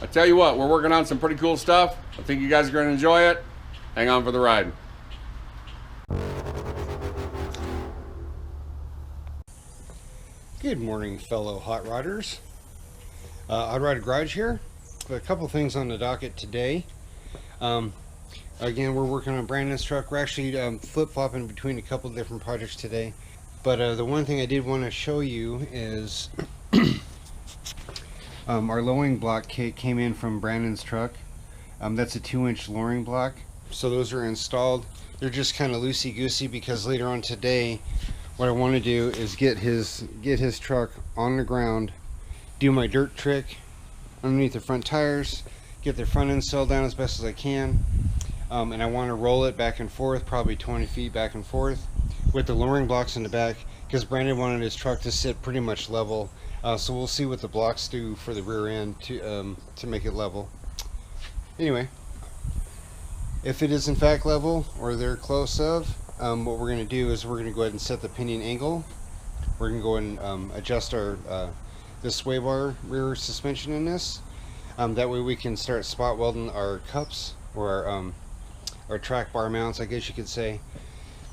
I tell you what, we're working on some pretty cool stuff. I think you guys are going to enjoy it. Hang on for the ride. Good morning, fellow hot rodders. Hot Rod Garage here. A couple things on the docket today. Again, we're working on Brandon's truck. We're actually flip-flopping between a couple different projects today. But the one thing I did want to show you is our lowering block came in from Brandon's truck. That's a 2-inch lowering block. So those are installed. They're just kind of loosey-goosey because later on today, what I want to do is get his truck on the ground, do my dirt trick underneath the front tires, get the front end sill down as best as I can, and I want to roll it back and forth, probably 20 feet back and forth, with the lowering blocks in the back, because Brandon wanted his truck to sit pretty much level. So we'll see what the blocks do for the rear end to make it level. Anyway, if it is in fact level, or they're close of, what we're going to do is we're going to go ahead and set the pinion angle. We're going to go ahead and adjust our the sway bar rear suspension in this. That way we can start spot welding our cups, or our track bar mounts, I guess you could say.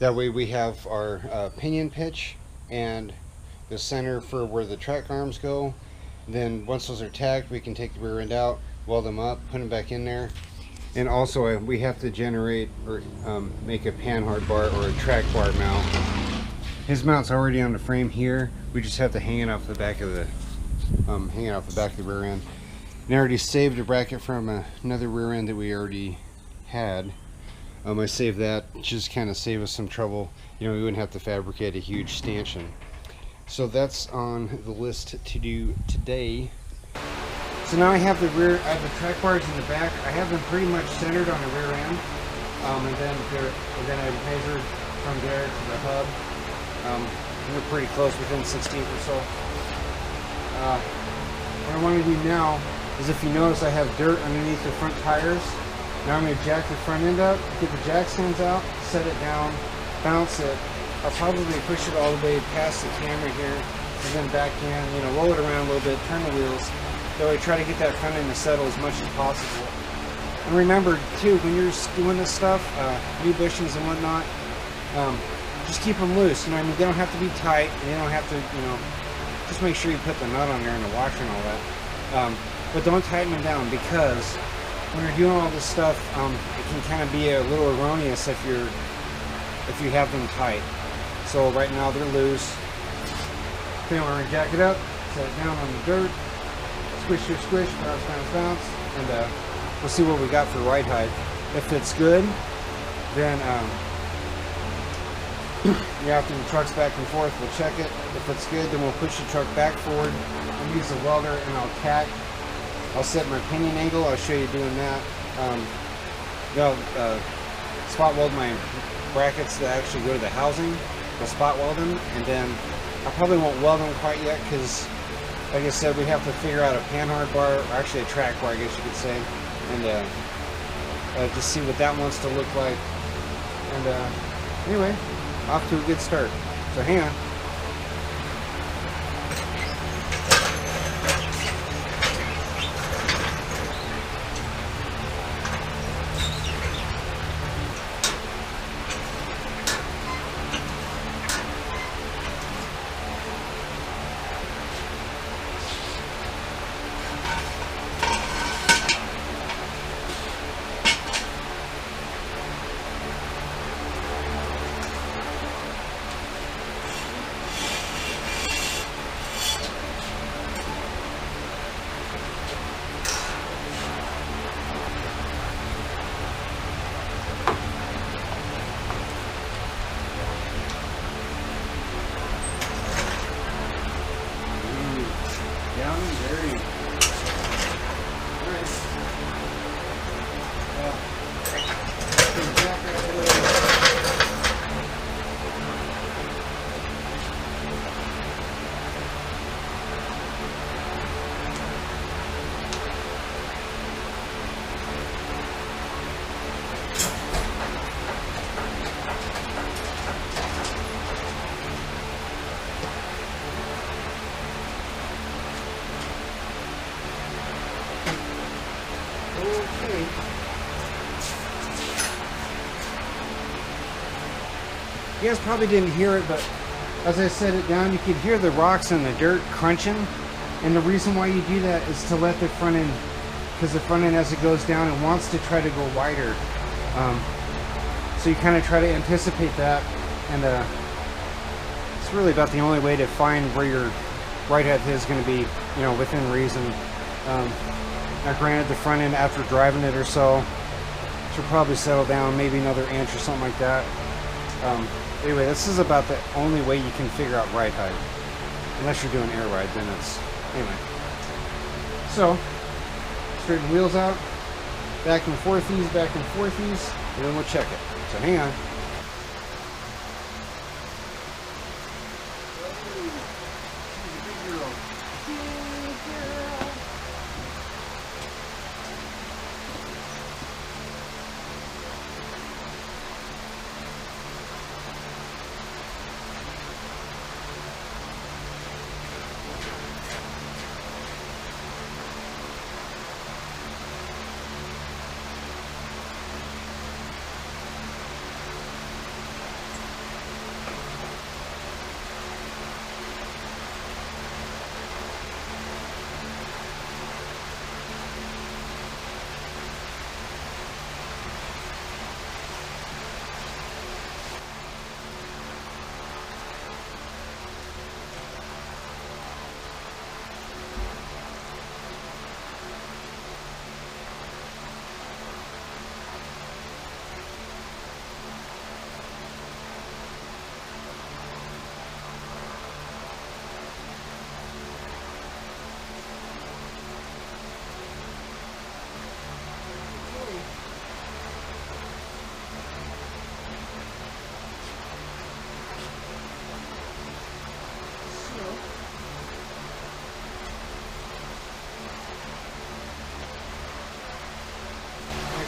That way we have our pinion pitch and the center for where the track arms go. Then once those are tagged, we can take the rear end out, weld them up, put them back in there. And also we have to generate or make a panhard bar or a track bar mount. His mount's already on the frame here. We just have to hang it off the back of the rear end. And I already saved a bracket from another rear end that we already had. I saved that just kind of save us some trouble. You know, we wouldn't have to fabricate a huge stanchion. So that's on the list to do today. So now I have the track bars in the back. I have them pretty much centered on the rear end, and then I measured from there to the hub. They're pretty close, within 16th or so. What I want to do now is, if you notice, I have dirt underneath the front tires. Now I'm going to jack the front end up, get the jack stands out, set it down, bounce it. I'll probably push it all the way past the camera here, and then back in, you know, roll it around a little bit, turn the wheels. So I try to get that front end to settle as much as possible. And remember too, when you're doing this stuff, new bushings and whatnot, just keep them loose. You know, I mean, they don't have to be tight, and they don't have to, you know, just make sure you put the nut on there and the washer and all that. But don't tighten them down, because when you're doing all this stuff, it can kind of be a little erroneous if you have them tight. So right now they're loose. Okay, we're gonna jack it up, set it down on the dirt. Squish, squish, squish, bounce, bounce, bounce, and we'll see what we got for ride height. If it's good, then after the truck's back and forth, we'll check it. If it's good, then we'll push the truck back forward. I'll use a welder and I'll tack. I'll set my pinion angle. I'll show you doing that. I'll spot weld my brackets that actually go to the housing. I'll spot weld them, and then I probably won't weld them quite yet, because like I said, we have to figure out a panhard bar, or actually a track bar, I guess you could say, and just see what that wants to look like. And anyway, off to a good start. So hang on. Okay. You guys probably didn't hear it, but as I set it down, you could hear the rocks and the dirt crunching. And the reason why you do that is to let the front end, because the front end as it goes down, it wants to try to go wider. So you kind of try to anticipate that, and it's really about the only way to find where your right head is going to be, you know, within reason. Now granted, the front end after driving it or so should probably settle down maybe another inch or something like that. Anyway, this is about the only way you can figure out ride height. Unless you're doing air ride, then it's... Anyway. So, straighten the wheels out. Back and forthies, and then we'll check it. So hang on.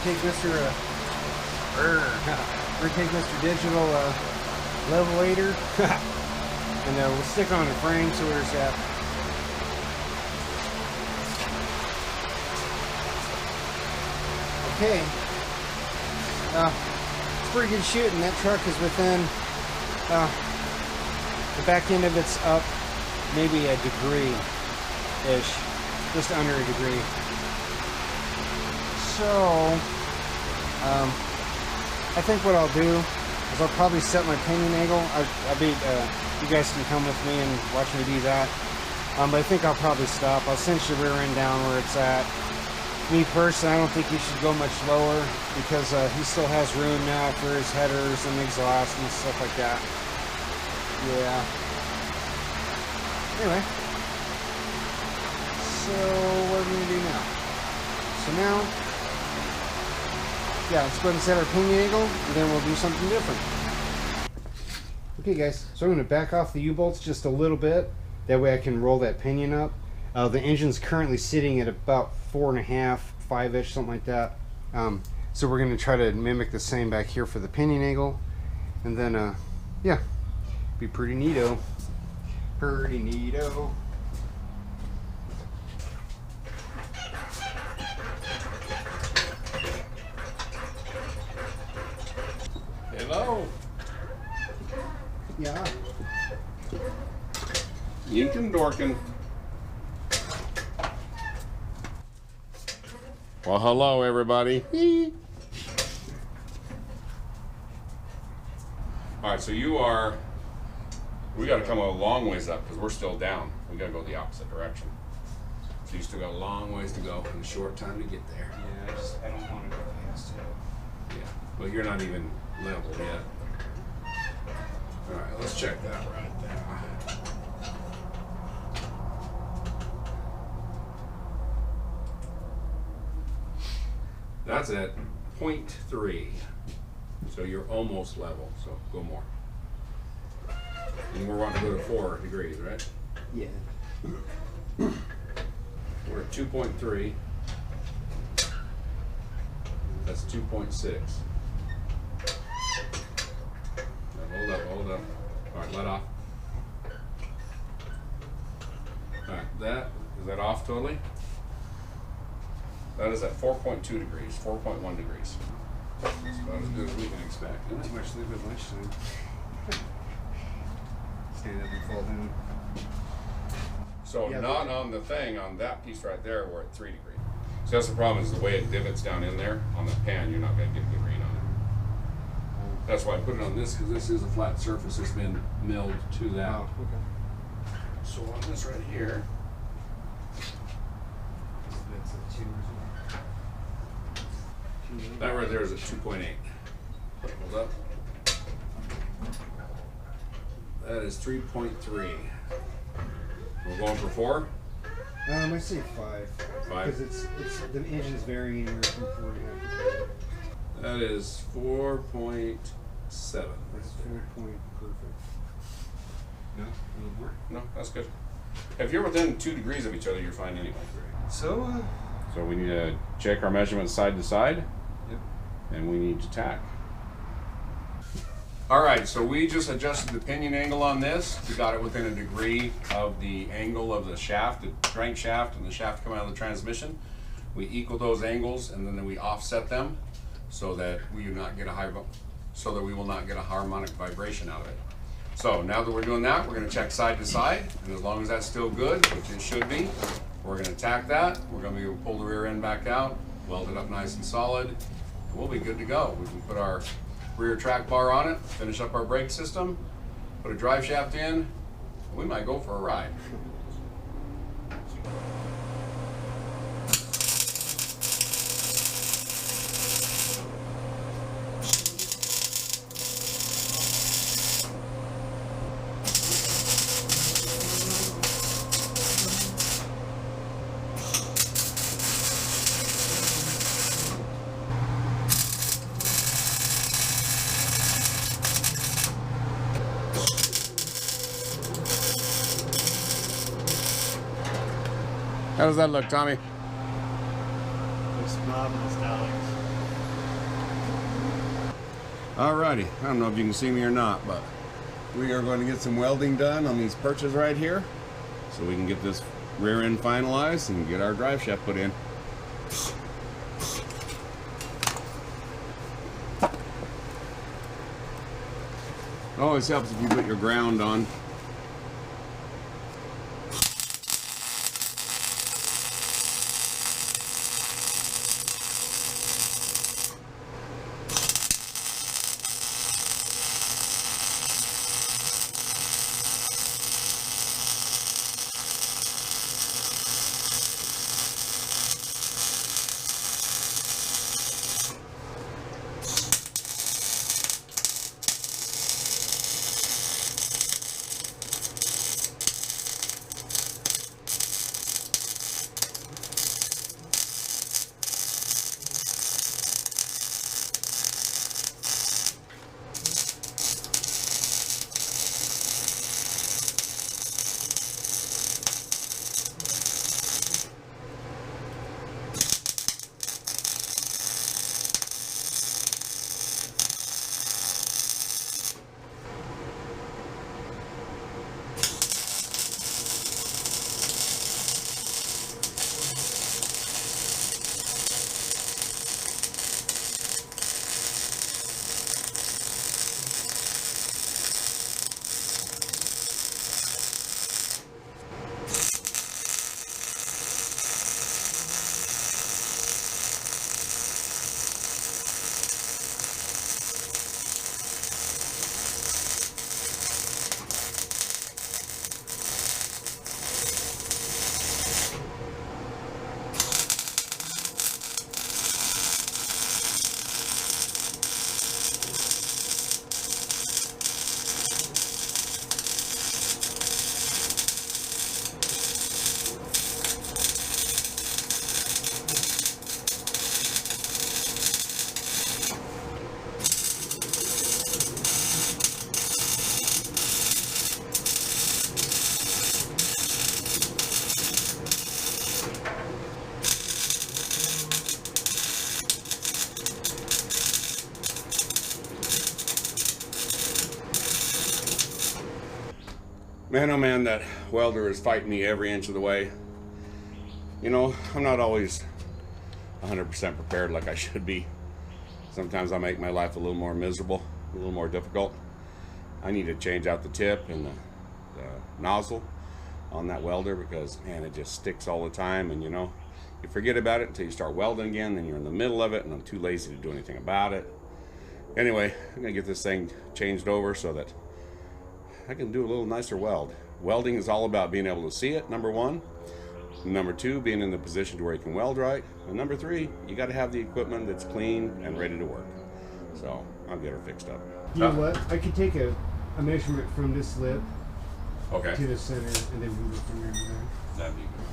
Take Mr. We're gonna take Mr. Digital levelator and we'll stick on the frame so where's that. Okay. It's pretty good shooting. That truck is within the back end of it's up maybe a degree-ish. Just under a degree. So, I think what I'll do is I'll probably set my pinion angle. You guys can come with me and watch me do that. But I think I'll probably stop. I'll cinch the rear end down where it's at. Me personally, I don't think he should go much lower because he still has room now for his headers and exhaust and stuff like that. Yeah. Anyway. So, what are we going to do now? So now... yeah, let's go ahead and set our pinion angle, and then we'll do something different. Okay guys, so I'm going to back off the U-bolts just a little bit. That way I can roll that pinion up. The engine's currently sitting at about 4.5, 5-ish, something like that. So we're going to try to mimic the same back here for the pinion angle. And then, yeah, be pretty neato. Pretty neato. Hello. Yeah. Yinkin' Dorkin. Well, hello everybody. Alright, so we gotta come a long ways up because we're still down. We gotta go the opposite direction. So you still got a long ways to go and a short time to get there. Yeah, I don't want to go past it. Yeah, well you're not even level yet. Alright, let's check that right there. That's at 0.3. So you're almost level, so go more. And we're wanting to go to 4 degrees, right? Yeah. We're at 2.3. That's 2.6. Hold up. Alright, let off. Alright, is that off totally? That is at 4.2 degrees, 4.1 degrees. That's about as good as we can expect, isn't it? Too much sleep at lunchtime. Stand up and fall down. So Yeah, not on the thing, on that piece right there, we're at 3 degrees. So that's the problem, is the way it divots down in there, on the pan, you're not gonna get good read on it. That's why I put it on this, because this is a flat surface that's been milled to that. Oh, okay. So on this right here, That's a 2 or something. that right there is at 2.8. Hold up. That is 3.3. We're going for 4? I say 5. 5? Because it's the engine's varying anywhere from 4 to 5. That is 4.7. That's 4 point perfect. No, a little more. No, that's good. If you're within 2 degrees of each other, you're fine anyway. So, So we need to check our measurements side to side, yep. and we need to tack. All right, so we just adjusted the pinion angle on this. We got it within a degree of the angle of the shaft, the crankshaft and the shaft coming out of the transmission. We equal those angles, and then we offset them so that we will not get a harmonic vibration out of it. So now that we're doing that, we're going to check side to side, and as long as that's still good, which it should be, we're going to tack that. We're going to be able to pull the rear end back out, weld it up nice and solid, and we'll be good to go. We can put our rear track bar on it, finish up our brake system, put a drive shaft in, and we might go for a ride. How does that look, Tommy? Looks marvelous, darling. Alrighty, I don't know if you can see me or not, but we are going to get some welding done on these perches right here so we can get this rear end finalized and get our drive shaft put in. Always helps if you put your ground on. Man, oh man, that welder is fighting me every inch of the way. You know, I'm not always 100% prepared like I should be. Sometimes I make my life a little more miserable, a little more difficult. I need to change out the tip and the nozzle on that welder because, man, it just sticks all the time, and you know, you forget about it until you start welding again, then you're in the middle of it, and I'm too lazy to do anything about it. Anyway, I'm gonna get this thing changed over so that I can do a little nicer weld. Welding is all about being able to see it, number one. Number two, being in the position to where you can weld right. And number three, you got to have the equipment that's clean and ready to work. So I'll get her fixed up. You know what? I could take a measurement from this lip to the center and then move it from there to there. That'd be good.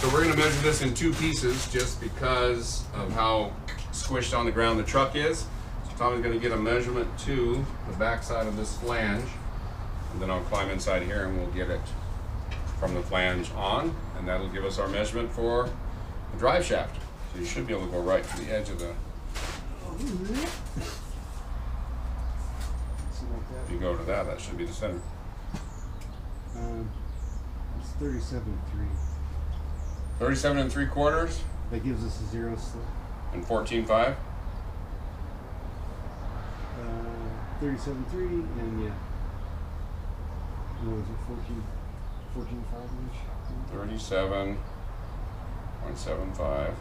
So we're going to measure this in two pieces just because of how squished on the ground the truck is. So Tommy's going to get a measurement to the back side of this flange, and then I'll climb inside here and we'll get it from the flange on, and that'll give us our measurement for the drive shaft. So you should be able to go right to the edge of the... If you go to that, that should be the center. It's 37.3. 37 3/4? That gives us a 0 slip. And 14.5? 37.3 and yeah. What was it, 14.5 inch? 37.75,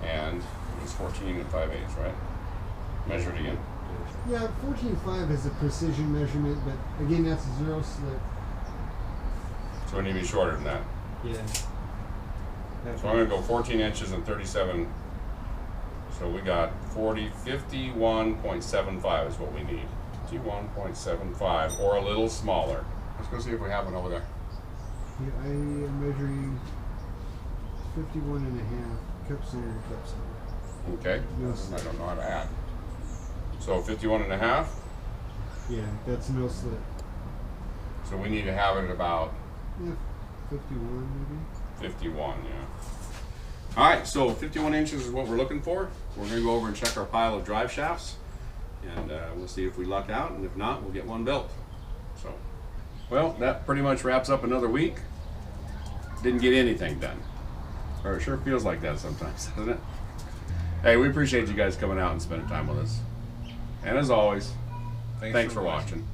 and it was 14 5/8, right? Measured again. Yeah, 14.5 is a precision measurement, but again, that's a 0 slip. So we need to be shorter than that. Yeah. So I'm going to go 14 inches and 37. So we got 51.75 is what we need. 51.75 or a little smaller. Let's go see if we have one over there. Yeah, I am measuring 51 and a half, cup center to cup center. Okay, Yes. I don't know how to add. So 51 and a half. Yeah, that's no slip. So we need to have it at about 51 maybe. 51, yeah. All right, so 51 inches is what we're looking for. We're gonna go over and check our pile of drive shafts, and we'll see if we luck out, and if not, we'll get one built. So, well, that pretty much wraps up another week. Didn't get anything done. Or it sure feels like that sometimes, doesn't it? Hey, we appreciate you guys coming out and spending time with us. And as always, thanks for watching.